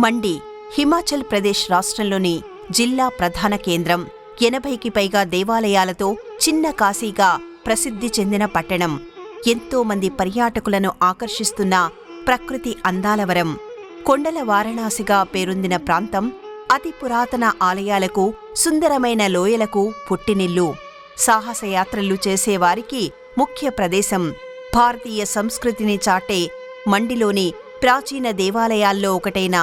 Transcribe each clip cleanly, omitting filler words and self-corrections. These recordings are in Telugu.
మండి హిమాచల్ ప్రదేశ్ రాష్ట్రంలోని జిల్లా ప్రధాన కేంద్రం. 80కి పైగా దేవాలయాలతో చిన్న కాశీగా ప్రసిద్ధి చెందిన పట్టణం. ఎంతో మంది పర్యాటకులను ఆకర్షిస్తున్న ప్రకృతి అందాలవరం. కొండల వారణాసిగా పేరొందిన ప్రాంతం. అతి పురాతన ఆలయాలకు, సుందరమైన లోయలకు పుట్టినిల్లు. సాహసయాత్రలు చేసేవారికి ముఖ్య ప్రదేశం. భారతీయ సంస్కృతిని చాటే మండిలోని ప్రాచీన దేవాలయాల్లో ఒకటైన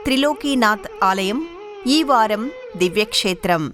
త్రిలోకీనాథ్ ఆలయం ఈ వారం దివ్యక్షేత్రం.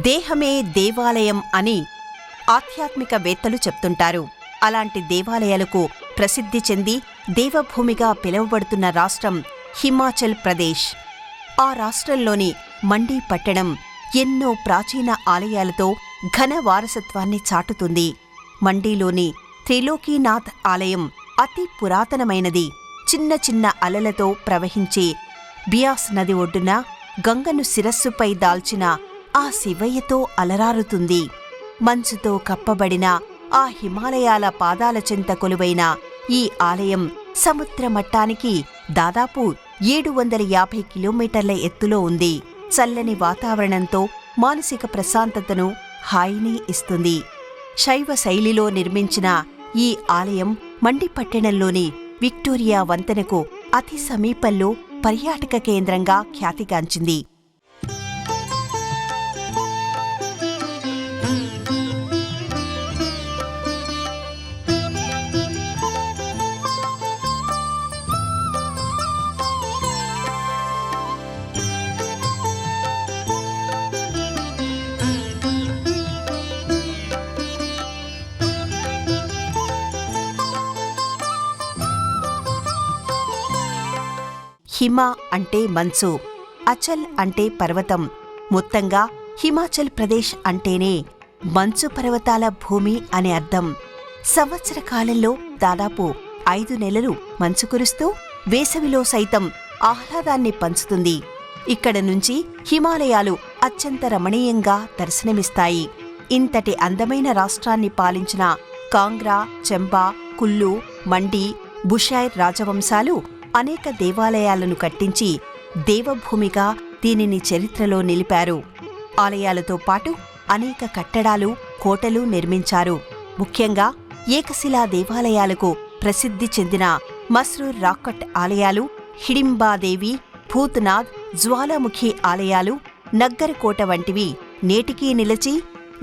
దేహమే దేవాలయం అని ఆధ్యాత్మికవేత్తలు చెప్తుంటారు. అలాంటి దేవాలయాలకు ప్రసిద్ధి చెంది దేవభూమిగా పిలువబడుతున్న రాష్ట్రం హిమాచల్ ప్రదేశ్. ఆ రాష్ట్రంలోని మండి పట్టణం ఎన్నో ప్రాచీన ఆలయాలతో ఘన వారసత్వాన్ని చాటుతుంది. మండిలోని త్రిలోకీనాథ్ ఆలయం అతి పురాతనమైనది. చిన్న చిన్న అలలతో ప్రవహించే బియాస్ నది ఒడ్డున గంగను శిరస్సుపై దాల్చిన ఆ శివయ్యతో అలరారుతుంది. మంచుతో కప్పబడిన ఆ హిమాలయాల పాదాల చెంత కొలువైన ఈ ఆలయం సముద్ర మట్టానికి దాదాపు 750 కిలోమీటర్ల ఎత్తులో ఉంది. చల్లని వాతావరణంతో మానసిక ప్రశాంతతను, హాయిని ఇస్తుంది. శైవ శైలిలో నిర్మించిన ఈ ఆలయం మండి పట్టణంలోని విక్టోరియా వంతెనకు అతి సమీపంలో పర్యాటక కేంద్రంగా ఖ్యాతిగాంచింది. హిమ అంటే మంచు, అచల్ అంటే పర్వతం. మొత్తంగా హిమాచల్ ప్రదేశ్ అంటేనే మంచు పర్వతాల భూమి అని అర్థం. సంవత్సర కాలంలో దాదాపు 5 నెలలు మంచు కురుస్తూ వేసవిలో సైతం ఆహ్లాదాన్ని పంచుతుంది. ఇక్కడ నుంచి హిమాలయాలు అత్యంత రమణీయంగా దర్శనమిస్తాయి. ఇంతటి అందమైన రాష్ట్రాన్ని పాలించిన కాంగ్రా, చంబా, కుల్లు, మండి, బుషైర్ రాజవంశాలు అనేక దేవాలయాలను కట్టించి దేవభూమిగా దీనిని చరిత్రలో నిలిపారు. ఆలయాలతో పాటు అనేక కట్టడాలు, కోటలు నిర్మించారు. ముఖ్యంగా ఏకశిలా దేవాలయాలకు ప్రసిద్ధి చెందిన మస్రూర్ రాక్కట్ ఆలయాలు, హిడింబాదేవి, భూత్నాథ్, జ్వాలాముఖి ఆలయాలు, నగ్గర్ కోట వంటివి నేటికీ నిలిచి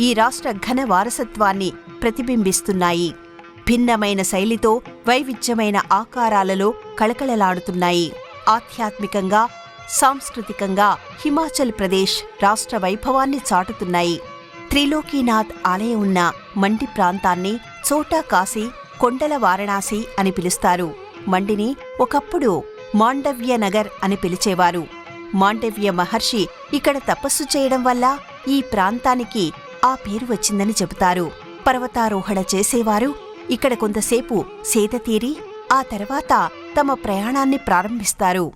ఈ రాష్ట్ర ఘన వారసత్వాన్ని ప్రతిబింబిస్తున్నాయి. భిన్నమైన శైలితో, వైవిధ్యమైన ఆకారాలలో కళకళలాడుతున్నాయి. ఆధ్యాత్మికంగా, సాంస్కృతికంగా హిమాచల్ ప్రదేశ్ రాష్ట్ర వైభవాన్ని చాటుతున్నాయి. త్రిలోకీనాథ్ ఆలయం ఉన్న మండి ప్రాంతాన్ని చోటా కాశీ, కొండల వారణాసి అని పిలుస్తారు. మండిని ఒకప్పుడు మాండవ్య నగర్ అని పిలిచేవారు. మాండవ్య మహర్షి ఇక్కడ తపస్సు చేయడం వల్ల ఈ ప్రాంతానికి ఆ పేరు వచ్చిందని చెబుతారు. పర్వతారోహణ చేసేవారు ఇక్కడ కొంతసేపు సేద తీరి ఆ తర్వాత తమ ప్రయాణాన్ని ప్రారంభిస్తారు.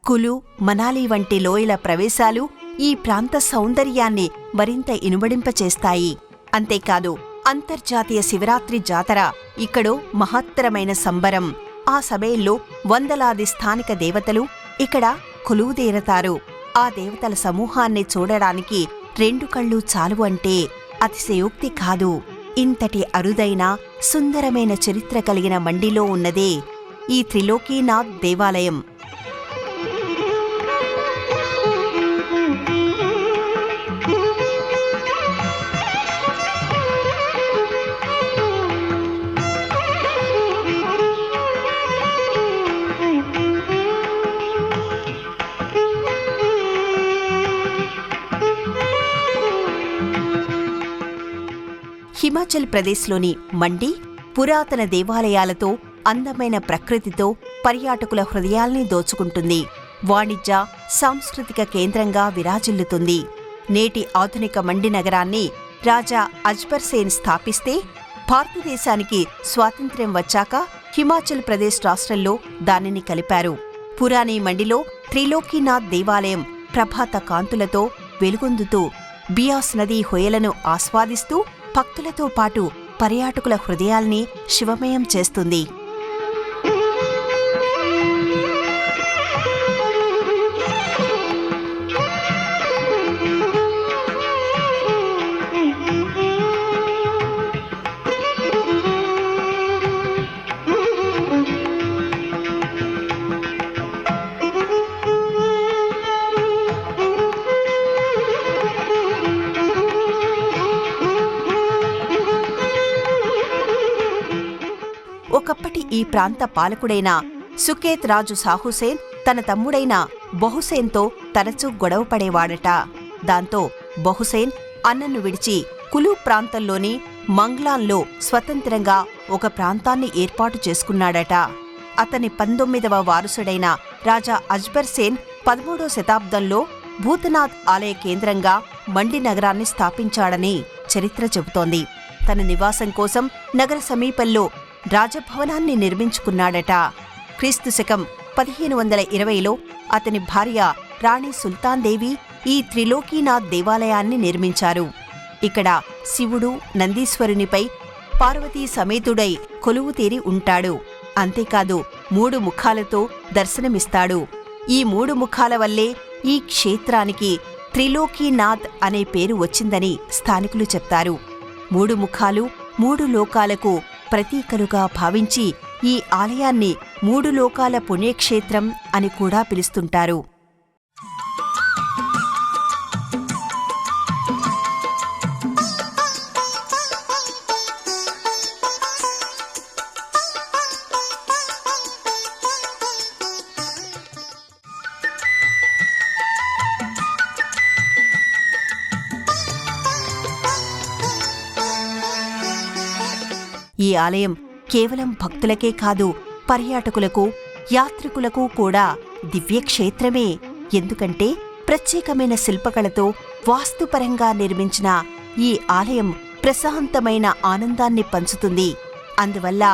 కులు, మనాలి వంటి లోయల ప్రవేశాలు ఈ ప్రాంత సౌందర్యాన్ని మరింత ఇనుమడింపచేస్తాయి. అంతేకాదు అంతర్జాతీయ శివరాత్రి జాతర ఇక్కడో మహత్తరమైన సంబరం. ఆ సమయంలో వందలాది స్థానిక దేవతలు ఇక్కడ కొలువుదీరతారు. ఆ దేవతల సమూహాన్ని చూడడానికి 2 కళ్ళు చాలు అంటే అతిశయోక్తి కాదు. ఇంతటి అరుదైన సుందరమైన చరిత్ర కలిగిన మండిలో ఉన్నదే ఈ త్రిలోకీనాథ్ దేవాలయం. హిమాచల్ ప్రదేశ్లోని మండి పురాతన దేవాలయాలతో, అందమైన ప్రకృతితో పర్యాటకుల హృదయాల్ని దోచుకుంటుంది. వాణిజ్య, సాంస్కృతిక కేంద్రంగా విరాజిల్లుతుంది. నేటి ఆధునిక మండి నగరాన్ని రాజా అజ్బర్ సేన్ స్థాపిస్తే, భారతదేశానికి స్వాతంత్ర్యం వచ్చాక హిమాచల్ ప్రదేశ్ రాష్ట్రంలో దానిని కలిపారు. పురాణీ మండిలో త్రిలోకీనాథ్ దేవాలయం ప్రభాత కాంతులతో వెలుగొందుతూ బియాస్ నదీ హొయలను ఆస్వాదిస్తూ భక్తులతో పాటు పర్యాటకుల హృదయాల్ని శివమయం చేస్తుంది. ఒకప్పటి ఈ ప్రాంత పాలకుడైన సుకేత్ రాజు సాహుసేన్ తన తమ్ముడైన బహుసేన్తో తరచూ గొడవపడేవాడట. దాంతో బహుసేన్ అన్నను విడిచి కులు ప్రాంతంలోని మంగ్లాన్లో స్వతంత్రంగా ఒక ప్రాంతాన్ని ఏర్పాటు చేసుకున్నాడట. అతని 19వ వారసుడైన రాజా అజ్బర్ సేన్ 13వ శతాబ్దంలో భూతనాథ్ ఆలయ కేంద్రంగా మండి నగరాన్ని స్థాపించాడని చరిత్ర చెబుతోంది. తన నివాసం కోసం నగర సమీపంలో రాజభవనాన్ని నిర్మించుకున్నాడట. క్రీస్తు శకం 1520లో అతని భార్య రాణి సుల్తాన్ దేవి ఈ త్రిలోకీనాథ్ దేవాలయాన్ని నిర్మించారు. ఇక్కడ శివుడు నందీశ్వరునిపై పార్వతీ సమేతుడై కొలువుతీరి ఉంటాడు. అంతేకాదు 3 ముఖాలతో దర్శనమిస్తాడు. ఈ 3 ముఖాల వల్లే ఈ క్షేత్రానికి త్రిలోకీనాథ్ అనే పేరు వచ్చిందని స్థానికులు చెప్తారు. 3 ముఖాలు 3 లోకాలకు ప్రతీకలుగా భావించి ఈ ఆలయాన్ని 3 లోకాల పుణ్యక్షేత్రం అని కూడా పిలుస్తుంటారు. ఈ ఆలయం కేవలం భక్తులకే కాదు, పర్యాటకులకు, యాత్రికులకు కూడా దివ్యక్షేత్రమే. ఎందుకంటే ప్రత్యేకమైన శిల్పకళతో వాస్తుపరంగా నిర్మించిన ఈ ఆలయం ప్రశాంతమైన ఆనందాన్ని పంచుతుంది. అందువల్ల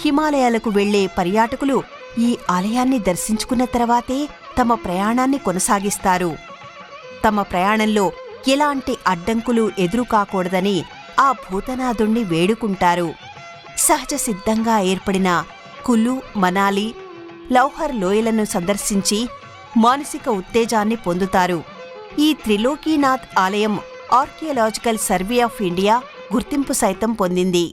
హిమాలయాలకు వెళ్లే పర్యాటకులు ఈ ఆలయాన్ని దర్శించుకున్న తర్వాతే తమ ప్రయాణాన్ని కొనసాగిస్తారు. తమ ప్రయాణంలో ఎలాంటి అడ్డంకులు ఎదురుకాకూడదని ఆ భూతనాథుణ్ణి వేడుకుంటారు. సహజ సిద్ధంగా ఏర్పడిన కులు, మనాలి, లౌహర్ లోయలను సందర్శించి మానసిక ఉత్తేజాన్ని పొందుతారు. ఈ త్రిలోకీనాథ్ ఆలయం ఆర్కియాలజికల్ సర్వే ఆఫ్ ఇండియా గుర్తింపు సైతం పొందింది.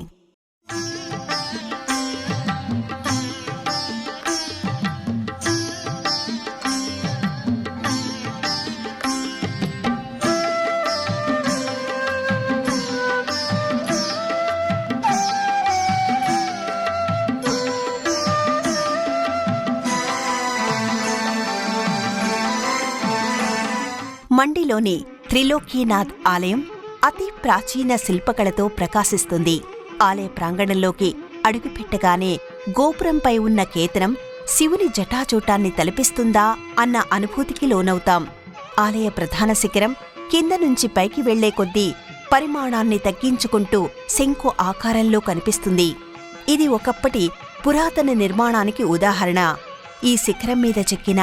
మండిలోని త్రిలోకీనాథ్ ఆలయం అతి ప్రాచీన శిల్పకళతో ప్రకాశిస్తుంది. ఆలయ ప్రాంగణంలోకి అడుగుపెట్టగానే గోపురంపై ఉన్న కేతనం శివుని జటాజూటాన్ని తలపిస్తుందా అన్న అనుభూతికి లోనవుతాం. ఆలయ ప్రధాన శిఖరం కింద నుంచి పైకి వెళ్లే కొద్దీ పరిమాణాన్ని తగ్గించుకుంటూ శంఖు ఆకారంలో కనిపిస్తుంది. ఇది ఒకప్పటి పురాతన నిర్మాణానికి ఉదాహరణ. ఈ శిఖరం మీద చెక్కిన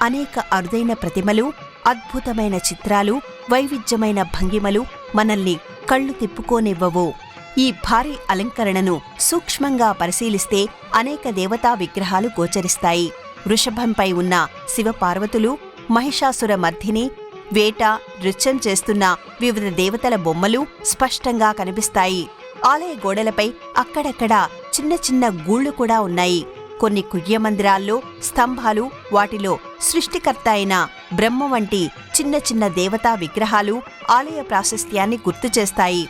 అనేక అరుదైన ప్రతిమలు అద్భుతమైన చిత్రాలు, వైవిధ్యమైన భంగిమలు మనల్ని కళ్ళు తిప్పుకోనివ్వవు. ఈ భారీ అలంకరణను సూక్ష్మంగా పరిశీలిస్తే అనేక దేవతా విగ్రహాలు గోచరిస్తాయి. వృషభంపై ఉన్న శివపార్వతులు, మహిషాసుర మర్ధిని, వేట, నృత్యం చేస్తున్న వివిధ దేవతల బొమ్మలు స్పష్టంగా కనిపిస్తాయి. ఆలయ గోడలపై అక్కడక్కడా చిన్న చిన్న గూళ్లు కూడా ఉన్నాయి. కొన్ని కుయ్యమందిరాల్లో స్తంభాలు, వాటిలో సృష్టికర్త అయిన బ్రహ్మ వంటి చిన్న చిన్న దేవతా విగ్రహాలు ఆలయ ప్రాశస్త్యాన్ని గుర్తుచేస్తాయి.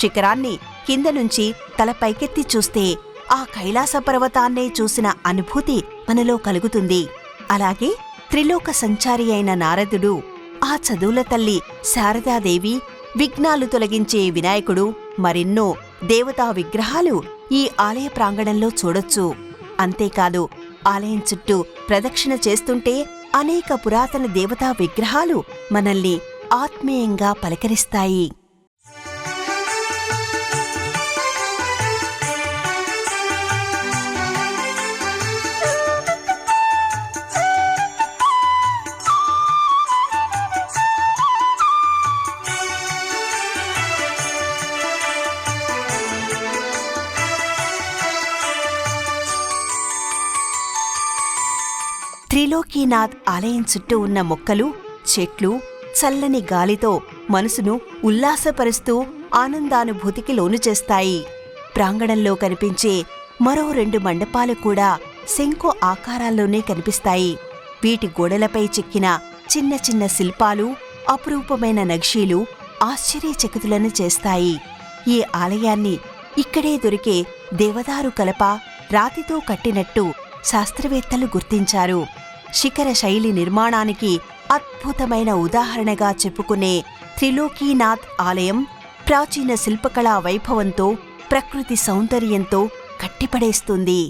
శిఖరాన్ని కింద నుంచి తల పైకెత్తి చూస్తే ఆ కైలాస పర్వతాన్నే చూసిన అనుభూతి మనలో కలుగుతుంది. అలాగే త్రిలోక సంచారి అయిన నారదుడు, ఆ చదువుల తల్లి శారదాదేవి, విఘ్నాలు తొలగించే వినాయకుడు, మరెన్నో దేవతా విగ్రహాలు ఈ ఆలయ ప్రాంగణంలో చూడొచ్చు. అంతేకాదు, ఆలయం చుట్టూ ప్రదక్షిణ చేస్తుంటే అనేక పురాతన దేవతా విగ్రహాలు మనల్ని ఆత్మీయంగా పలకరిస్తాయి. త్రిలోకీనాథ్ ఆలయం చుట్టూ ఉన్న మొక్కలు, చెట్లు చల్లని గాలితో మనసును ఉల్లాసపరుస్తూ ఆనందానుభూతికి లోను చేస్తాయి. ప్రాంగణంలో కనిపించే మరో 2 మండపాలు కూడా శంకు ఆకారాల్లోనే కనిపిస్తాయి. వీటి గోడలపై చెక్కిన చిన్న చిన్న శిల్పాలు, అపురూపమైన నక్షీలు ఆశ్చర్యచకితులను చేస్తాయి. ఈ ఆలయాన్ని ఇక్కడే దొరికే దేవదారు కలప, రాతితో కట్టినట్టు శాస్త్రవేత్తలు గుర్తించారు. శిఖర శైలి నిర్మాణానికి అద్భుతమైన ఉదాహరణగా చెప్పుకునే త్రిలోకీనాథ్ ఆలయం ప్రాచీన శిల్పకళా వైభవంతో, ప్రకృతి సౌందర్యంతో కట్టిపడేస్తుంది.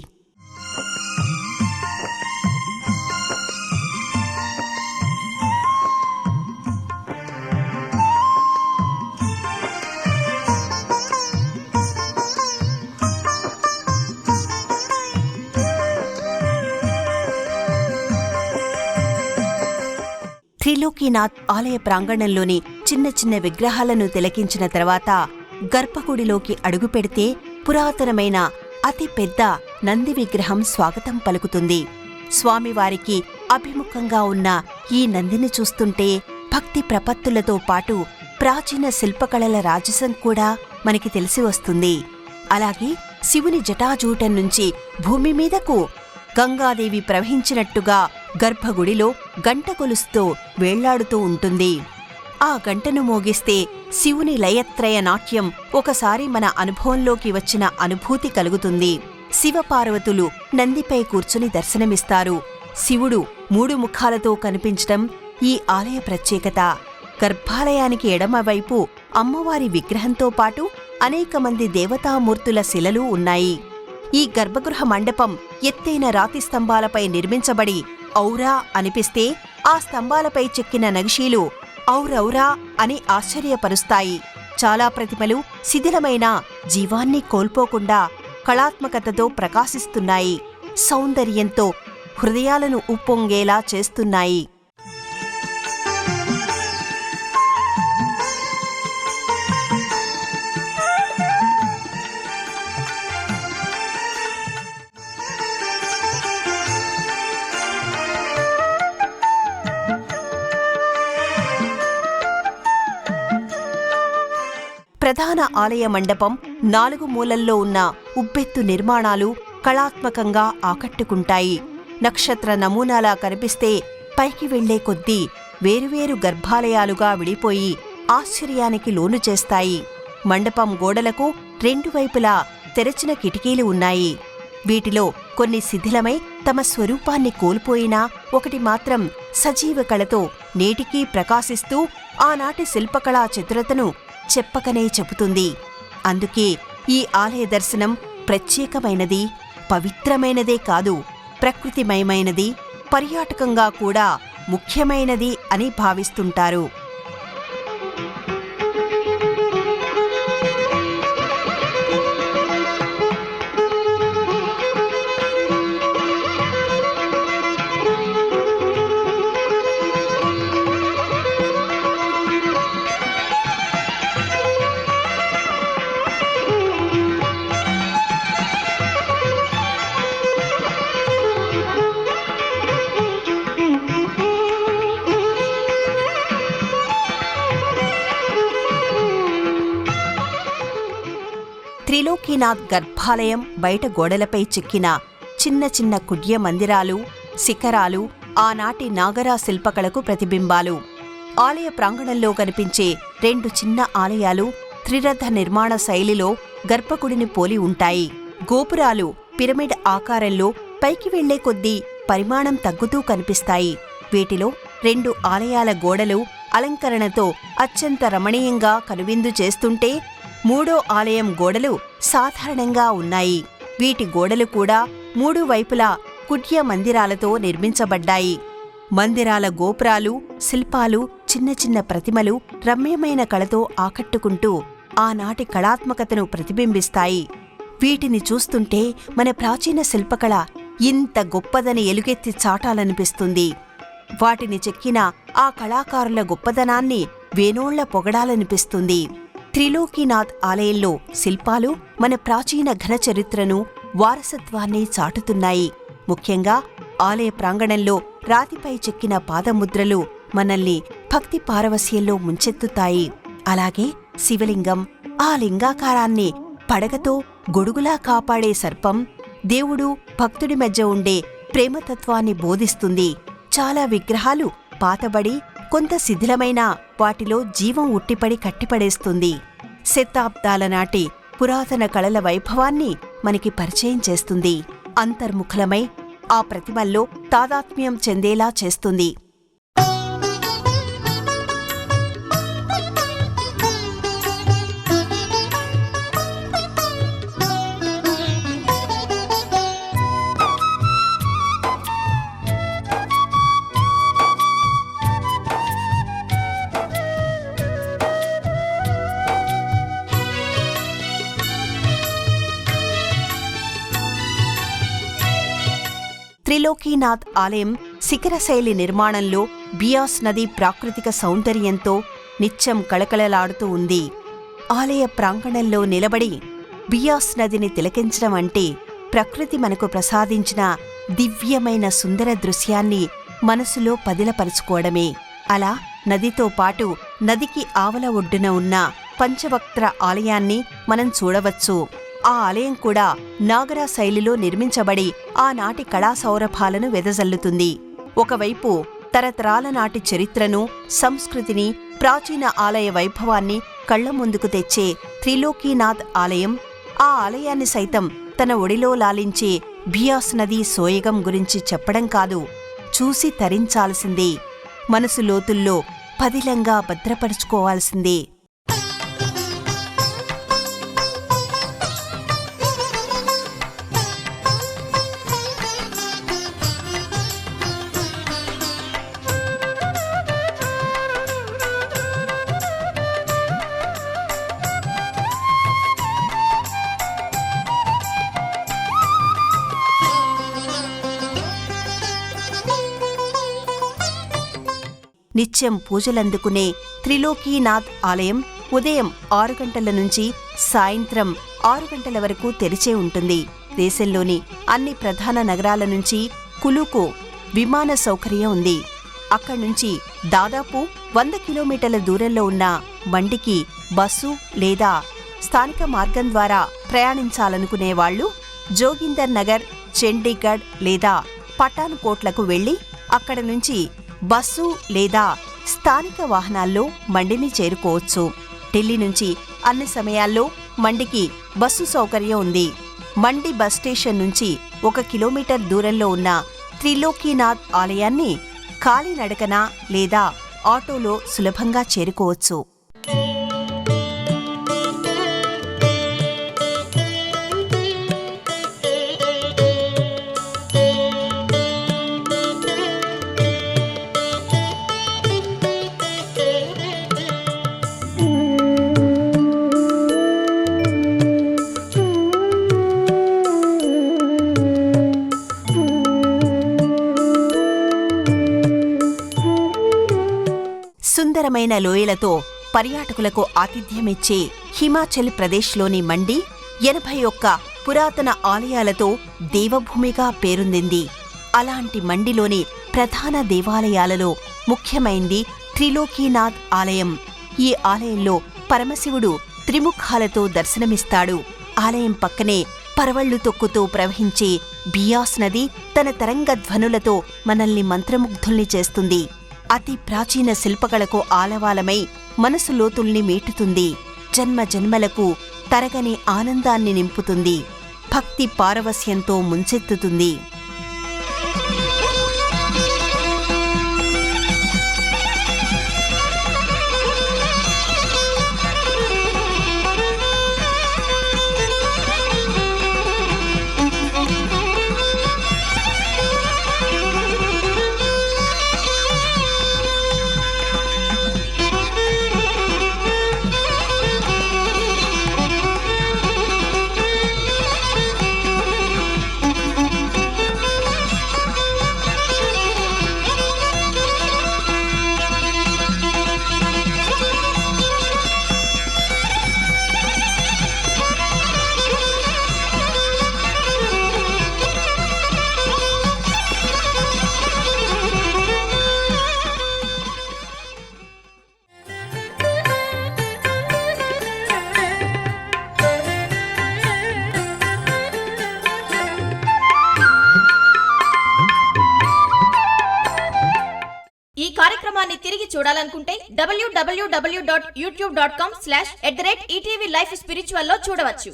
త్రిలోకీనాథ్ ఆలయ ప్రాంగణంలోని చిన్న చిన్న విగ్రహాలను తిలకించిన తర్వాత గర్భగుడిలోకి అడుగుపెడితే పురాతనమైన అతి పెద్ద నంది విగ్రహం స్వాగతం పలుకుతుంది. స్వామివారికి అభిముఖంగా ఉన్న ఈ నందిని చూస్తుంటే భక్తి ప్రపత్తులతో పాటు ప్రాచీన శిల్పకళల రాజసం కూడా మనకి తెలిసి వస్తుంది. అలాగే శివుని జటాజూటం నుంచి భూమి మీదకు గంగాదేవి ప్రవహించినట్టుగా గర్భగుడిలో గంట కొలుస్తూ వేళ్లాడుతూ ఉంటుంది. ఆ గంటను మోగిస్తే శివుని లయత్రయ నాట్యం ఒకసారి మన అనుభవంలోకి వచ్చిన అనుభూతి కలుగుతుంది. శివపార్వతులు నందిపై కూర్చుని దర్శనమిస్తారు. శివుడు 3 ముఖాలతో కనిపించటం ఈ ఆలయ ప్రత్యేకత. గర్భాలయానికి ఎడమవైపు అమ్మవారి విగ్రహంతో పాటు అనేక మంది దేవతామూర్తుల శిలలు ఉన్నాయి. ఈ గర్భగృహ మండపం ఎత్తైన రాతి స్తంభాలపై నిర్మించబడి ఔరా అనిపిస్తే, ఆ స్తంభాలపై చెక్కిన నగిషీలు ఔరౌరా అని ఆశ్చర్యపరుస్తాయి. చాలా ప్రతిమలు శిథిలమైన జీవాన్ని కోల్పోకుండా కళాత్మకతతో ప్రకాశిస్తున్నాయి. సౌందర్యంతో హృదయాలను ఉప్పొంగేలా చేస్తున్నాయి. ప్రధాన ఆలయ మండపం 4 మూలల్లో ఉన్న ఉబ్బెత్తు నిర్మాణాలు కళాత్మకంగా ఆకట్టుకుంటాయి. నక్షత్ర నమూనాలా కనిపిస్తే పైకి వెళ్లే కొద్దీ వేరువేరు గర్భాలయాలుగా విడిపోయి ఆశ్చర్యానికి లోను చేస్తాయి. మండపం గోడలకు 2 వైపులా తెరచిన కిటికీలు ఉన్నాయి. వీటిలో కొన్ని శిథిలమై తమ స్వరూపాన్ని కోల్పోయినా, ఒకటి మాత్రం సజీవ కళతో నేటికీ ప్రకాశిస్తూ ఆనాటి శిల్పకళా చతురతను చెప్పకనే చెబుతుంది. అందుకే ఈ ఆలయ దర్శనం ప్రత్యేకమైనది, పవిత్రమైనదే కాదు, ప్రకృతిమయమైనది, పర్యాటకంగా కూడా ముఖ్యమైనది అని భావిస్తుంటారు. త్రిలోకీనాథ్ గర్భాలయం బయట గోడలపై చెక్కిన చిన్న చిన్న కుడ్య మందిరాలు, శిఖరాలు ఆనాటి నాగరా శిల్పకళకు ప్రతిబింబాలు. ఆలయ ప్రాంగణంలో కనిపించే 2 చిన్న ఆలయాలు త్రిరథ నిర్మాణ శైలిలో గర్భగుడిని పోలి ఉంటాయి. గోపురాలు పిరమిడ్ ఆకారంలో పైకి వెళ్లే కొద్దీ పరిమాణం తగ్గుతూ కనిపిస్తాయి. వీటిలో 2 ఆలయాల గోడలు అలంకరణతో అత్యంత రమణీయంగా కనువిందు చేస్తుంటే, 3వ ఆలయం గోడలు సాధారణంగా ఉన్నాయి. వీటి గోడలు కూడా 3 వైపులా కుడ్య మందిరాలతో నిర్మించబడ్డాయి. మందిరాల గోపురాలు, శిల్పాలు, చిన్న చిన్న ప్రతిమలు రమ్యమైన కళతో ఆకట్టుకుంటూ ఆనాటి కళాత్మకతను ప్రతిబింబిస్తాయి. వీటిని చూస్తుంటే మన ప్రాచీన శిల్పకళ ఇంత గొప్పదని ఎలుగెత్తి చాటాలనిపిస్తుంది. వాటిని చెక్కిన ఆ కళాకారుల గొప్పదనాన్ని వేనోళ్ల పొగడాలనిపిస్తుంది. త్రిలోకీనాథ్ ఆలయంలో శిల్పాలు మన ప్రాచీన ఘన చరిత్రను, వారసత్వాన్ని చాటుతున్నాయి. ముఖ్యంగా ఆలయ ప్రాంగణంలో రాతిపై చెక్కిన పాదముద్రలు మనల్ని భక్తి పారవస్యంలో ముంచెత్తుతాయి. అలాగే శివలింగం, ఆ లింగాకారాన్ని పడగతో గొడుగులా కాపాడే సర్పం, దేవుడు భక్తుడి మధ్య ఉండే ప్రేమతత్వాన్ని బోధిస్తుంది. చాలా విగ్రహాలు పాతబడి కొంత శిథిలమైన వాటిలో జీవం ఉట్టిపడి కట్టిపడేస్తుంది. శతాబ్దాల నాటి పురాతన కళల వైభవాన్ని మనకి పరిచయం చేస్తుంది. అంతర్ముఖులమై ఆ ప్రతిమల్లో తాదాత్మ్యం చెందేలా చేస్తుంది. త్రిలోకీనాథ్ ఆలయం శిఖరశైలి నిర్మాణంలో బియాస్ నది ప్రాకృతిక సౌందర్యంతో నిత్యం కళకళలాడుతూ ఉంది. ఆలయ ప్రాంగణంలో నిలబడి బియాస్ నదిని తిలకించడం అంటే ప్రకృతి మనకు ప్రసాదించిన దివ్యమైన సుందర దృశ్యాన్ని మనసులో పదిలపరుచుకోవడమే. అలా నదితో పాటు నదికి ఆవల ఒడ్డున ఉన్న పంచవక్త్ర ఆలయాన్ని మనం చూడవచ్చు. ఆ ఆలయం కూడా నాగరా శైలిలో నిర్మించబడి ఆనాటి కళా సౌరభాలను వెదజల్లుతుంది. ఒకవైపు తరతరాల నాటి చరిత్రను, సంస్కృతిని, ప్రాచీన ఆలయ వైభవాన్ని కళ్ల ముందుకు తెచ్చే త్రిలోకీనాథ్ ఆలయం, ఆ ఆలయాన్ని సైతం తన ఒడిలో లాలించే బియాస్ నది సోయగం గురించి చెప్పడం కాదు, చూసి తరించాల్సిందే. మనసు లోతుల్లో పదిలంగా భద్రపరుచుకోవాల్సిందే. నిత్యం పూజలందుకునే త్రిలోకీనాథ్ ఆలయం ఉదయం 6 గంటల నుంచి సాయంత్రం 6 గంటల వరకు తెరిచే ఉంటుంది. దేశంలోని అన్ని ప్రధాన నగరాల నుంచి కులుకు విమాన సౌకర్యం ఉంది. అక్కడ్నుంచి దాదాపు 100 కిలోమీటర్ల దూరంలో ఉన్న మండికి బస్సు లేదా స్థానిక మార్గం ద్వారా ప్రయాణించాలనుకునేవాళ్లు జోగిందర్ నగర్, చండీగఢ్ లేదా పఠాన్కోట్లకు వెళ్లి అక్కడ నుంచి బస్సు లేదా స్థానిక వాహనాల్లో మండిని చేరుకోవచ్చు. ఢిల్లీ నుంచి అన్ని సమయాల్లో మండికి బస్సు సౌకర్యం ఉంది. మండి బస్ స్టేషన్ నుంచి 1 కిలోమీటర్ దూరంలో ఉన్న త్రిలోకీనాథ్ ఆలయాన్ని కాలినడకన లేదా ఆటోలో సులభంగా చేరుకోవచ్చు. సుందరమైన లోయలతో పర్యాటకులకు ఆతిథ్యమిచ్చే హిమాచల్ ప్రదేశ్లోని మండి 81 పురాతన ఆలయాలతో దేవభూమిగా పేరొందింది. అలాంటి మండిలోని ప్రధాన దేవాలయాలలో ముఖ్యమైంది త్రిలోకీనాథ్ ఆలయం. ఈ ఆలయంలో పరమశివుడు త్రిముఖాలతో దర్శనమిస్తాడు. ఆలయం పక్కనే పరవళ్లు తొక్కుతూ ప్రవహించే బియాస్ నది తన తరంగ ధ్వనులతో మనల్ని మంత్రముగ్ధుల్ని చేస్తుంది. అతి ప్రాచీన శిల్పకళకు ఆలవాలమై మనసు లోతుల్ని మీటుతుంది. జన్మ జన్మలకు తరగని ఆనందాన్ని నింపుతుంది. భక్తి పారవస్యంతో ముంచెత్తుతుంది. ఈ కార్యక్రమాన్ని తిరిగి చూడాలనుకుంటే www.youtube.com/ETV Life Spiritual లో చూడవచ్చు.